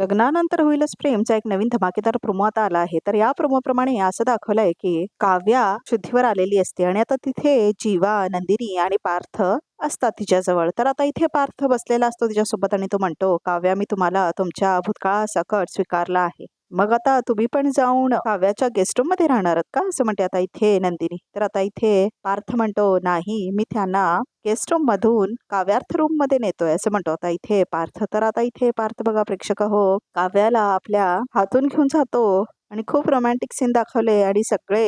लग्नानंतर होईलच प्रेमचा एक नवीन धमाकेदार प्रोमो आता आला आहे. तर या प्रोमोप्रमाणे असं दाखवलंय की काव्या शुद्धीवर आलेली असते आणि आता तिथे जीवा, नंदिनी आणि पार्थ असतात तिच्याजवळ. तर आता इथे पार्थ बसलेला असतो तिच्यासोबत आणि तो म्हणतो, काव्या, मी तुम्हाला तुमच्या भूतकाळासकट स्वीकारला आहे. मग आता तुम्ही पण जाऊन काव्याच्या गेस्ट रूम मध्ये राहणार आहात का, असं म्हणते आता इथे नंदिनी. तर आता इथे पार्थ म्हणतो, नाही, मी त्यांना गेस्ट रूम मधून काव्यार्थ रूम मध्ये नेतोय, असं म्हणतो आता इथे पार्थ. तर आता इथे पार्थ बघा प्रेक्षक हो, काव्याला आपल्या हातून घेऊन जातो आणि खूप रोमॅन्टिक सीन दाखवले आणि सगळे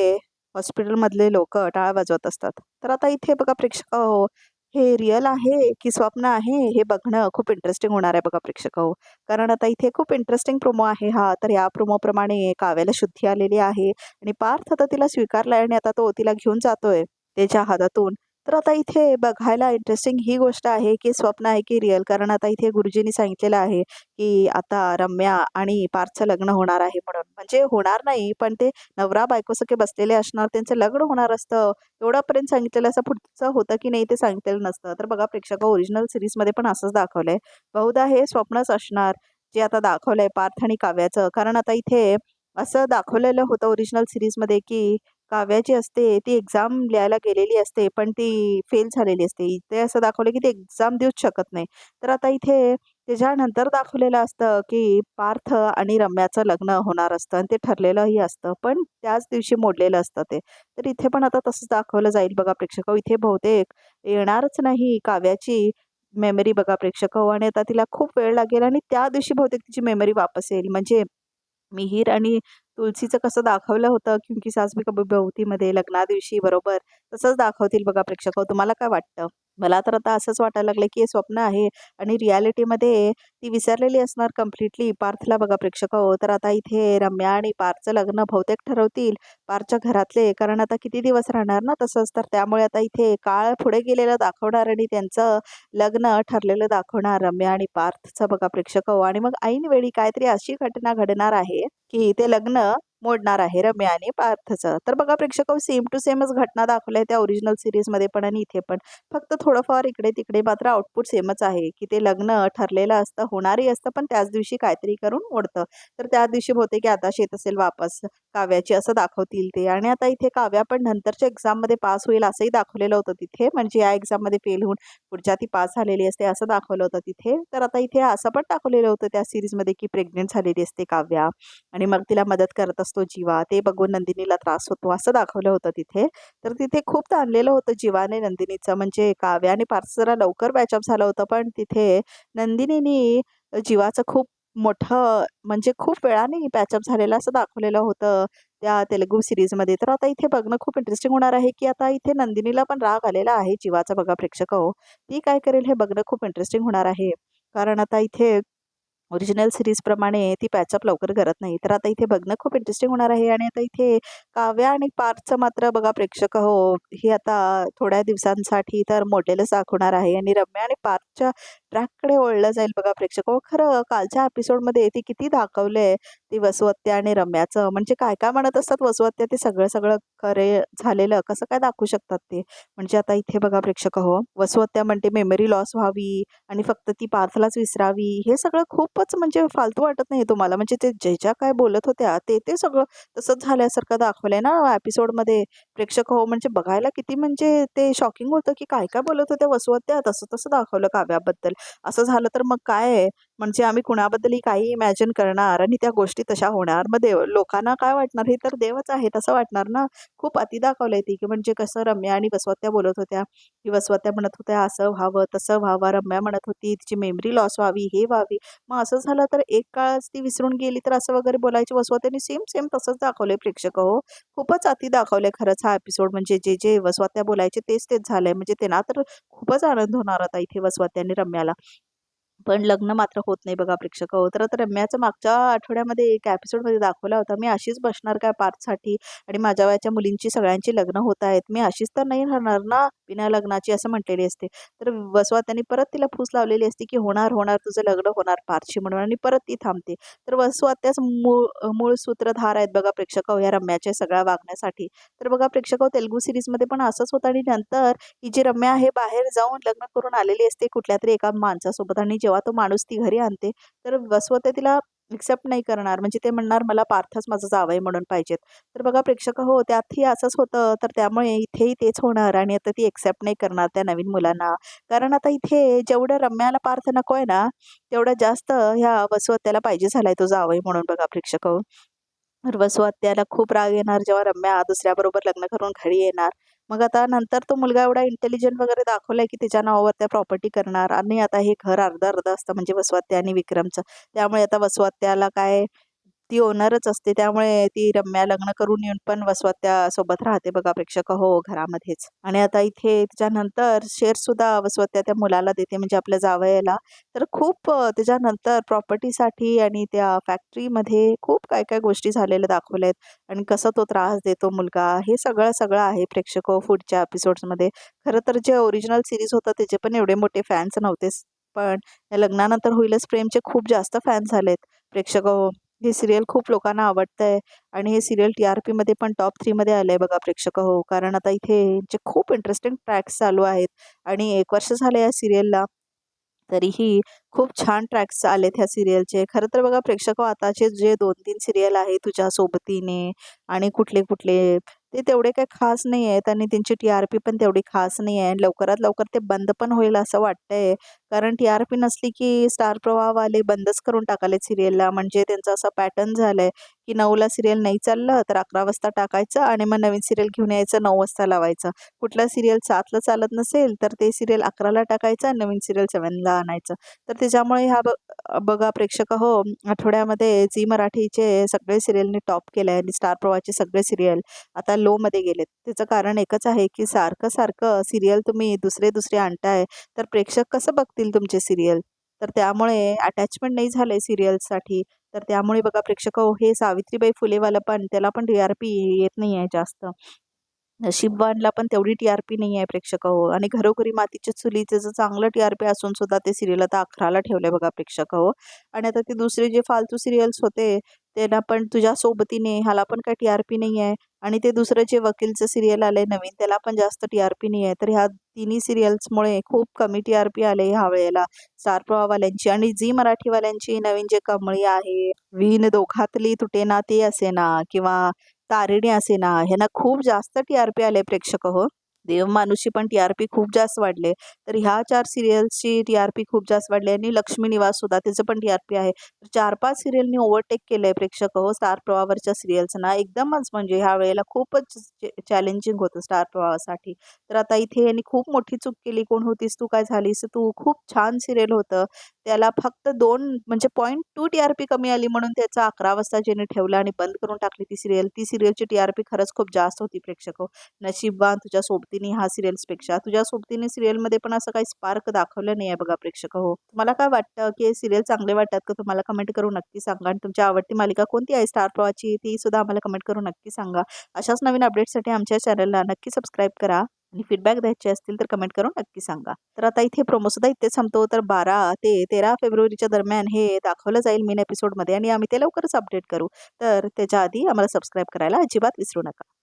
हॉस्पिटल मधले लोक टाळ वाजवत असतात. तर आता इथे बघा प्रेक्षक हो, हे रिअल आहे की स्वप्न आहे हे बघणं खूप इंटरेस्टिंग होणार आहे बघा प्रेक्षक हो. कारण आता इथे खूप इंटरेस्टिंग प्रोमो आहे हा. तर या प्रोमो प्रमाणे काव्याला शुद्धी आलेली आहे आणि पार्थ आता तिला स्वीकारलाय आणि आता तो तिला घेऊन जातोय त्याच्या हातातून. तर आता इथे बघायला इंटरेस्टिंग ही गोष्ट आहे की स्वप्न आहे की रिअल. कारण आता इथे गुरुजींनी सांगितलेलं आहे की आता रम्या आणि पार्थचं लग्न होणार आहे म्हणून. म्हणजे होणार नाही, पण ते नवरा बायको सगळे बसलेले असणार, त्यांचं लग्न होणार असतं एवढ्यापर्यंत सांगितलेलं. असं पुढचं होतं की नाही ते सांगितलेलं नसतं. तर बघा प्रेक्षक, ओरिजिनल सिरीजमध्ये पण असंच दाखवलंय. बहुधा हे स्वप्नच असणार जे आता दाखवलंय पार्थ आणि काव्याचं. कारण आता इथे असं दाखवलेलं होतं ओरिजिनल सिरीजमध्ये की काव्या जी असते ती एक्झाम लिहायला गेलेली असते पण ती फेल झालेली असते. इथे असं दाखवलं की ती एक्झाम देऊच शकत नाही. तर आता इथे त्याच्यानंतर दाखवलेलं असतं की पार्थ आणि रम्याचं लग्न होणार असतं आणि ते ठरलेलंही असतं, पण त्याच दिवशी मोडलेलं असतं ते. तर इथे पण आता तसंच दाखवलं जाईल बघा प्रेक्षक. इथे बहुतेक येणारच नाही काव्याची मेमरी बघा प्रेक्षक आणि आता तिला खूप वेळ लागेल आणि त्या दिवशी बहुतेक तिची मेमरी वापस येईल. म्हणजे मिहीर आणि तुलसीचं कसं दाखवलं होतं क्योंकि सास भी कभी बहुतीमध्ये लग्ना दिवशी बरोबर तसंच दाखवतील बघा प्रेक्षक. तुम्हाला काय वाटतं? मला तर आता असंच वाटायला लागलं की हे स्वप्न आहे आणि रियालिटीमध्ये ती विसरलेली असणार कम्प्लिटली पार्थला बघा प्रेक्षक. तर आता इथे रम्या आणि पार्थचं लग्न बहुतेक ठरवतील पार्थच्या घरातले, कारण आता किती दिवस राहणार ना तसंच. तर त्यामुळे आता इथे काळ पुढे गेलेलं दाखवणार आणि त्यांचं लग्न ठरलेलं दाखवणार रम्या आणि पार्थचं बघा प्रेक्षक. आणि मग ऐनवेळी काहीतरी अशी घटना घडणार आहे की ते लग्न मोडणार आहे रम्या आणि पार्थचं. तर बघा प्रेक्षक, सेम टू सेमच घटना दाखवल्या त्या ओरिजिनल सिरीजमध्ये पण आणि इथे पण. फक्त थोडंफार इकडे तिकडे मात्र आउटपुट सेमच आहे की ते लग्न ठरलेलं असतं, होणारही असतं, पण त्याच दिवशी काहीतरी करून मोडतं. तर त्या दिवशी बहुतेक आताश येत असेल वापस काव्याची, असं दाखवतील ते. आणि आता इथे काव्या पण नंतरच्या एक्झाममध्ये पास होईल असंही दाखवलेलं होतं तिथे. म्हणजे या एक्झाममध्ये फेल होऊन पुढच्या ती पास झालेली असते असं दाखवलं होतं तिथे. तर आता इथे असं पण दाखवलेलं होतं त्या सिरीजमध्ये की प्रेग्नेंट झालेली असते काव्या आणि मग तिला मदत करत असतो जीवा. ते बघून नंदिनीला त्रास होतो असं दाखवलं होतं तिथे. तर तिथे खूप ताणलेलं होतं जीवाने नंदिनीचं. म्हणजे काव्या आणि पार्थ जरा लवकर पॅचअप झालं होतं, पण तिथे नंदिनीनी जीवाचं खूप मोठं म्हणजे खूप वेळाने पॅचअप झालेलं असं दाखवलेलं होतं त्या तेलुगू सिरीजमध्ये. तर आता इथे बघणं खूप इंटरेस्टिंग होणार आहे की आता इथे नंदिनीला पण राग आलेला आहे जीवाचा बघा प्रेक्षक हो. ती काय करेल हे बघणं खूप इंटरेस्टिंग होणार आहे. कारण आता इथे ओरिजिनल सीरीजप्रमाणे ती पॅचअप लवकर करत नाही. तर आता इथे बघणं खूप इंटरेस्टिंग होणार आहे. आणि आता इथे काव्या आणि पार्थचं मात्र बघा प्रेक्षक हो, हे आता थोड्या दिवसांसाठी तर मोडेलच दाखवणार आहे आणि रम्या आणि पार्थच्या ट्रॅककडे वळलं जाईल बघा प्रेक्षक हो. खरं कालच्या एपिसोडमध्ये ते किती दाखवलंय ती वसुहत्या आणि रम्याचं. म्हणजे काय काय म्हणत असतात वसुहत्या, ते सगळं सगळं खरे झालेलं कसं काय दाखवू शकतात ते. म्हणजे आता इथे बघा प्रेक्षक हो, वसुहत्या म्हणते मेमरी लॉस व्हावी आणि फक्त ती पार्थलाच विसरावी. हे सगळं खूपच म्हणजे फालतू वाटत नाही तुम्हाला? म्हणजे ते जे ज्या काय बोलत होत्या ते ते सगळं तसंच झाल्यासारखं दाखवलंय ना एपिसोडमध्ये प्रेक्षक हो. म्हणजे बघायला किती म्हणजे ते शॉकिंग होतं की काय काय बोलत होत्या वसुहत्या, तसं तसं दाखवलं काव्याबद्दल. असं झालं तर मग काय आहे? म्हणजे आम्ही कुणाबद्दलही काही इमॅजिन करणार आणि त्या गोष्टी तशा होणार. मग लोकांना काय वाटणार? हे तर देवच आहे तसं वाटणार ना. खूप अति दाखवलंय ती की म्हणजे कसं रम्या आणि वसुहत्या बोलत होत्या की वसुहत्या म्हणत होत्या असं व्हावं तसं व्हावं, रम्या म्हणत होती तिची मेमरी लॉस व्हावी हे व्हावी. मग असं झालं तर एक काळच ती विसरून गेली तर असं वगैरे बोलायची वसुहत्याने. सेम सेम तसंच दाखवलंय प्रेक्षक हो. खूपच अति दाखवलंय खरंच हा एपिसोड. म्हणजे जे जे वसुहत्या बोलायचे तेच तेच झालंय. म्हणजे त्यांना तर खूपच आनंद होणार होता इथे वसुहत्या आणि रम्याला, पण लग्न मात्र होत नाही बघा प्रेक्षक हो. तर आता रम्याचं मागच्या आठवड्यामध्ये एक एपिसोडमध्ये दाखवला होता, मी अशीच बसणार काय पार्थसाठी आणि माझ्या वयाच्या मुलींची सगळ्यांची लग्न होत आहेत, मी अशीच तर नाही राहणार ना बिना लग्नाची, असं म्हटलेली असते. तर वसुहत्याने परत तिला फूस लावलेली असते की होणार होणार तुझं लग्न होणार पार्थशी म्हणून, आणि परत ती थांबते. तर वसुहत्याच मूळ मूळ सूत्रधार आहेत बघा प्रेक्षक हो या रम्याच्या सगळ्या वागण्यासाठी. तर बघा प्रेक्षक हो, तेलुगू सिरीजमध्ये पण असंच होतं आणि नंतर ही जी रम्या आहे बाहेर जाऊन लग्न करून आलेली असते कुठल्यातरी एका माणसासोबत आणि जेव्हा तो माणूस ती घरी आणते तर वसुहत्या तिला एक्सेप्ट नाही करणार. म्हणजे ते म्हणणार मला पार्थच माझा जावई म्हणून पाहिजेत. तर बघा प्रेक्षक हो, त्यातही असंच होतं. तर त्यामुळे इथेही तेच होणार आणि आता ती एक्सेप्ट नाही करणार त्या नवीन मुलांना. कारण आता इथे जेवढं रम्याला पार्थ नकोय ना, तेवढं जास्त ह्या वसुहत्याला पाहिजे झालाय तो जावई म्हणून बघा प्रेक्षक हो. तर वसुहत्याला खूप राग येणार जेव्हा रम्या दुसऱ्याबरोबर लग्न करून घरी येणार. मग आता नंतर तो मुलगा एवढा इंटेलिजंट वगैरे दाखवलाय, की त्याच्या नावावर त्या प्रॉपर्टी करणार आणि आता हे घर अर्ध-अर्ध असतं म्हणजे वसुहत्या आणि विक्रमचं. त्यामुळे आता वसुहत्याला काय ती ओनरच असते. त्यामुळे ती रम्या लग्न करून येऊन पण वसुहत्यासोबत राहते बघा प्रेक्षक हो, घरामध्येच. आणि आता इथे त्याच्यानंतर शेअरसुद्धा वसुहत्या त्या मुलाला देते म्हणजे आपल्या जावयाला. तर खूप त्याच्यानंतर प्रॉपर्टीसाठी आणि त्या फॅक्टरीमध्ये खूप काय-काय गोष्टी झालेल्या दाखवल्या आहेत आणि कसा तो त्रास देतो मुलगा. हे सगळं आहे प्रेक्षक हो पुढच्या एपिसोड्समध्ये. खरं तर जे ओरिजिनल सीरीज होतं त्याचे पण एवढे मोठे फॅन्स नव्हतेच. पण या लग्नानंतर होईलच प्रेमचे खूप जास्त फॅन्स झालेत प्रेक्षक हो. हे सीरियल खूप लोकांना आवडतंय आणि हे सीरियल टी-आर-पीमध्ये पण टॉप 3 मध्ये आलंय बघा प्रेक्षक हो. कारण आता इथे जे खूप इंटरेस्टिंग ट्रॅक्स चालू आहेत आणि 1 वर्ष झालं या सीरियलला. तरीही खूप छान ट्रॅक्स आलेत ह्या सीरियलचे. खरं तर बघा प्रेक्षक आताचे जे 2-3 सीरियल आहे तुझ्या सोबतीने आणि कुठले-कुठले ते तेवढे काही खास नाही आहेत आणि त्यांची टी-आर-पी पण तेवढी खास नाही आहे. लवकरात लवकर ते बंद पण होईल असं वाटतंय. कारण टी-आर-पी नसली की स्टार प्रवाहवाले बंदच करून टाकालेत सीरियलला. म्हणजे त्यांचा असा पॅटर्न झालाय की 9ला सीरियल नाही चाललं तर 11 वाजता टाकायचं आणि मग नवीन सीरियल घेऊन यायचं 9 वाजता लावायचं. कुठलं सीरियल 7ला चालत नसेल तर ते सीरियल 11ला टाकायचं आणि नवीन सीरियल 7ला आणायचं. तर त्याच्यामुळे बघा प्रेक्षक हो, आठवड्यामध्ये झी मराठीचे सगळे सीरियलनी टॉप केलंय आणि स्टार प्रवाहचे सगळे सीरियल आता लोमध्ये गेलेत. त्याचं कारण एकच आहे की सारखं सीरियल तुम्ही दुसरे आणताय, तर प्रेक्षक कसं बघतील तुमचे सीरियल? तर त्यामुळे अटॅचमेंट नाही झालंय सीरियलसाठी. तर त्यामुळे बघा प्रेक्षक हो, हे सावित्रीबाई फुलेवालं पण त्याला पण टी-आर-पी येत नाहीये जास्त. नशीबवानला पण तेवढी टी-आर-पी नाही आहे प्रेक्षक हो आणि घरोघरी मातीच्या चुलीचं जर चांगलं टी-आर-पी असून सुद्धा ते सीरियल आता 11ला ठेवलंय बघा प्रेक्षक हो. आणि आता ते दुसरे जे फालतू सीरियल्स होते त्यांना पण तुझ्या सोबतीने ह्याला पण काही टी-आर-पी नाही आहे आणि ते दुसरं जे वकीलचं सीरियल आलंय नवीन त्याला पण जास्त टी-आर-पी नाही आहे. तर ह्या तिन्ही सीरियल्समुळे खूप कमी टी-आर-पी आले ह्या वेळेला स्टार प्रवाहवाल्यांची आणि झी मराठीवाल्यांची नवीन जे कमळी आहे, विण दोघातली तुटेना ते असेना किंवा तारिणी असेना ह्यांना खूप जास्त टी-आर-पी आले प्रेक्षक हो. देवमानुषी पण टी-आर-पी खूप जास्त वाढले. तर ह्या 4 सीरियल्सची टी-आर-पी खूप जास्त वाढली आणि लक्ष्मी निवास सुद्धा त्याचं पण टी-आर-पी आहे. 4-5 सीरियलनी ओव्हरटेक केलंय प्रेक्षक हो स्टार प्रवाहावरच्या सीरियल्सना. एकदमच म्हणजे ह्या वेळेला खूपच चॅलेंजिंग होतं स्टार प्रवाहासाठी. तर आता इथे यांनी खूप मोठी चूक केली. कोण होतीस तू? काय झालीस तू? खूप छान सीरियल होतं. त्याला फक्त 2 म्हणजे 0.2 टी-आर-पी कमी आली म्हणून त्याचं 11 वाजता ज्याने ठेवलं आणि बंद करून टाकली ती सीरियल. ती सीरियलची टी-आर-पी खरंच खूप जास्त होती प्रेक्षक हो. नशीबवान तुझ्या सोबतीने ह्या सीरियल्सपेक्षा. तुझ्या सोबतीने सीरियलमध्ये पण असं काही स्पार्क दाखवलं नाही आहे बघा प्रेक्षक हो. तुम्हाला काय वाटतं की हे सीरियल चांगले वाटतात का? तुम्हाला कमेंट करून नक्की सांगा आणि तुमची आवडती मालिका कोणती आहे स्टार प्रवाहची ती सुद्धा आम्हाला कमेंट करून नक्की सांगा. अशाच नवीन अपडेट्ससाठी आमच्या चॅनलला नक्की सबस्क्राईब करा आणि फीडबॅक द्यायचे असतील तर कमेंट करून नक्की सांगा. तर आता इथे प्रोमो सुद्धा इथेच संपतो. तर 12 ते 13 फेब्रुवारीच्या दरम्यान हे दाखवलं जाईल मेन एपिसोडमध्ये आणि आम्ही ते लवकरच अपडेट करू. तर त्याच्या आधी आम्हाला सबस्क्राईब करायला अजिबात विसरू नका.